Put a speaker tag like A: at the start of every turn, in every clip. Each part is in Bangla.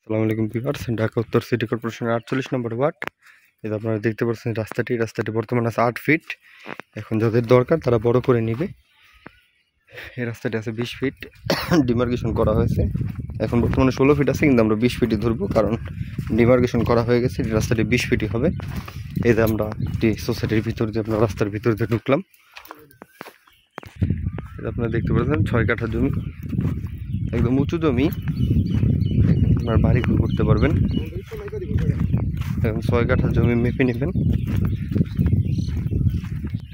A: আসসালামু আলাইকুম ভিউয়ার্স, ঢাকা উত্তর সিটি কর্পোরেশনের 48 নম্বর ওয়ার্ড। এই যে আপনারা দেখতে পাচ্ছেন রাস্তাটি বর্তমানে আছে 8 ফিট। এখন যাদের দরকার তারা বড় করে নিবে। এই রাস্তাটি আছে 20 ফিট, ডিমার্কেশন করা হয়েছে। এখন বর্তমানে 16 ফিট আছে, কিন্তু আমরা 20 ফিটই ধরবো, কারণ ডিমার্কেশন করা হয়ে গেছে। এই রাস্তাটি 20 ফিটই হবে। এই যে আমরা একটি সোসাইটির ভিতর দিয়ে, আপনার রাস্তার ভিতর দিয়ে ঢুকলাম। এটা আপনারা দেখতে পাচ্ছেন 6 কাঠা জমি, একদম উঁচু জমি। আপনার বাড়ি করতে পারবেন। এবং 6 কাঠা জমি মেপে নেবেন।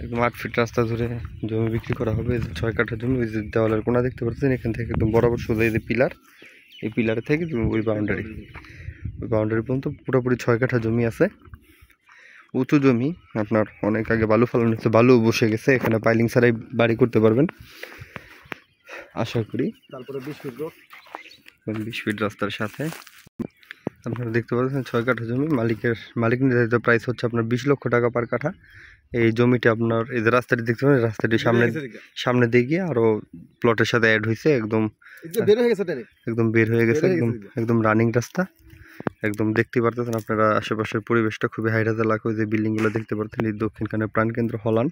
A: একদম 8 ফিট রাস্তা ধরে জমি বিক্রি করা হবে। 6 কাঠা জমি, ওই যে দেওয়ালের কোনা দেখতে পাচ্ছেন, এখান থেকে একদম বরাবর সোজা এই যে পিলার, এই পিলার থেকে ওই বাউন্ডারি পর্যন্ত পুরোপুরি 6 কাঠা জমি আছে। উঁচু জমি, আপনার অনেক আগে বালু ফেলানো হচ্ছে, বালু বসে গেছে। এখানে পাইলিং ছাড়াই বাড়ি করতে পারবেন আশা করি। তারপরে 20 ফিট রাস্তার সাথে আপনারা দেখতে পাচ্ছেন 6 কাঠা জমি। মালিক নির্ধারিত প্রাইস হচ্ছে আপনার 20 লক্ষ টাকা পার কাঠা। এই জমিটা আপনার, এই যে রাস্তাটি দেখতে পাচ্ছেন, রাস্তাটি সামনে দিয়ে গিয়ে আরো প্লটের সাথে অ্যাড হয়েছে। একদম বের হয়ে গেছে, একদম রানিং রাস্তা। একদম দেখতে পারতেছেন আপনারা আশেপাশের পরিবেশটা খুবই হাইরাজ এলাকা। ওই যে বিল্ডিং গুলো দেখতে পাচ্ছেন, এই দক্ষিণখানে প্রাণকেন্দ্র হলান।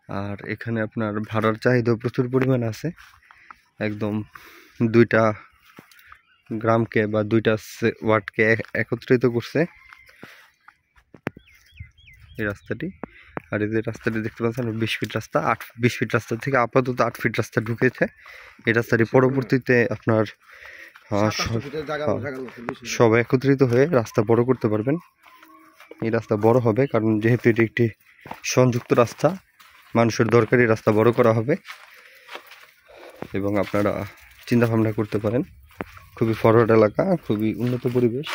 A: আর এখানে আপনার ভাড়ার চাহিদা প্রচুর পরিমাণে আছে। একদম 2টা গ্রামকে বা 2টা ওয়ার্ডকে একত্রিত করছে এই রাস্তাটি। আর এই যে রাস্তাটি দেখতে পাচ্ছেন 20 ফিট রাস্তা, 20 ফিট রাস্তা থেকে আপাতত 8 ফিট রাস্তা ঢুকেছে। এই রাস্তাটি পরবর্তীতে আপনার সবাই একত্রিত হয়ে রাস্তা বড় করতে পারবেন। এই রাস্তা বড় হবে, কারণ যেহেতু এটি একটি সংযুক্ত রাস্তা, মানুষের দরকারি রাস্তা বড় করা হবে। এবং আপনারা চিন্তা ভাবনা করতে পারেন, খুবই ফরওয়ার্ড এলাকা, খুবই উন্নত পরিবেশ।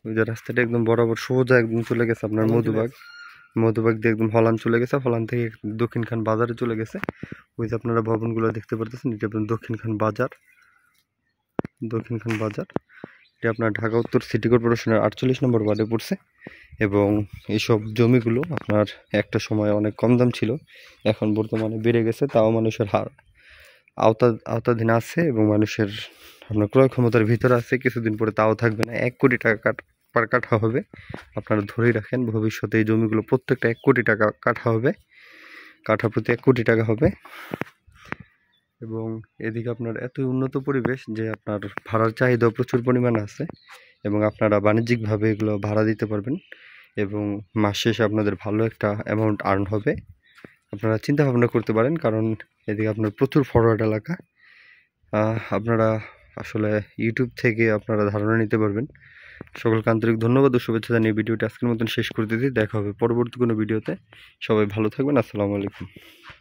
A: ওই যে রাস্তাটা একদম বরাবর সোজা একদম চলে গেছে আপনার মধুবাগ দিয়ে একদম হলান চলে গেছে। হলান থেকে দক্ষিণখান বাজারে চলে গেছে। ওই যে আপনারা ভবনগুলো দেখতে পারতেছেন, এটা আপনার দক্ষিণখান বাজার। এটা আপনার ঢাকা উত্তর সিটি কর্পোরেশনের 48 নম্বর ওয়ার্ডে পড়ছে। এবং এইসব জমিগুলো আপনার একটা সময় অনেক কম দাম ছিল, এখন বর্তমানে বেড়ে গেছে। তাও মানুষের আওতাধীন আছে এবং মানুষের আপনার ক্রয় ক্ষমতার ভিতরে আছে। কিছুদিন পরে তাও থাকবে না। 1 কোটি টাকা পার কাঠা হবে। আপনারা ধরেই রাখেন, ভবিষ্যতে এই জমিগুলো প্রত্যেকটা 1 কোটি টাকা কাঠা হবে, কাঠা প্রতি 1 কোটি টাকা হবে। এবং এদিকে আপনার এতই উন্নত পরিবেশ যে আপনার ভাড়ার চাহিদা প্রচুর পরিমাণে আছে। এবং আপনারা বাণিজ্যিকভাবে এগুলো ভাড়া দিতে পারবেন এবং মাস শেষে আপনাদের ভালো একটা অ্যামাউন্ট আর্ন হবে। আপনারা চিন্তা ভাবনা করতে পারেন, কারণ এদিকে আপনার প্রচুর ফরওয়ার্ড এলাকা। আপনারা আসলে ইউটিউব থেকে আপনারা ধারণা নিতে পারবেন। সকলকে আন্তরিক ধন্যবাদ ও শুভেচ্ছা জানিয়ে ভিডিওটি আজকের মতন শেষ করে দিতে। দেখা হবে পরবর্তী কোনো ভিডিওতে। সবাই ভালো থাকবেন। আসসালামু আলাইকুম।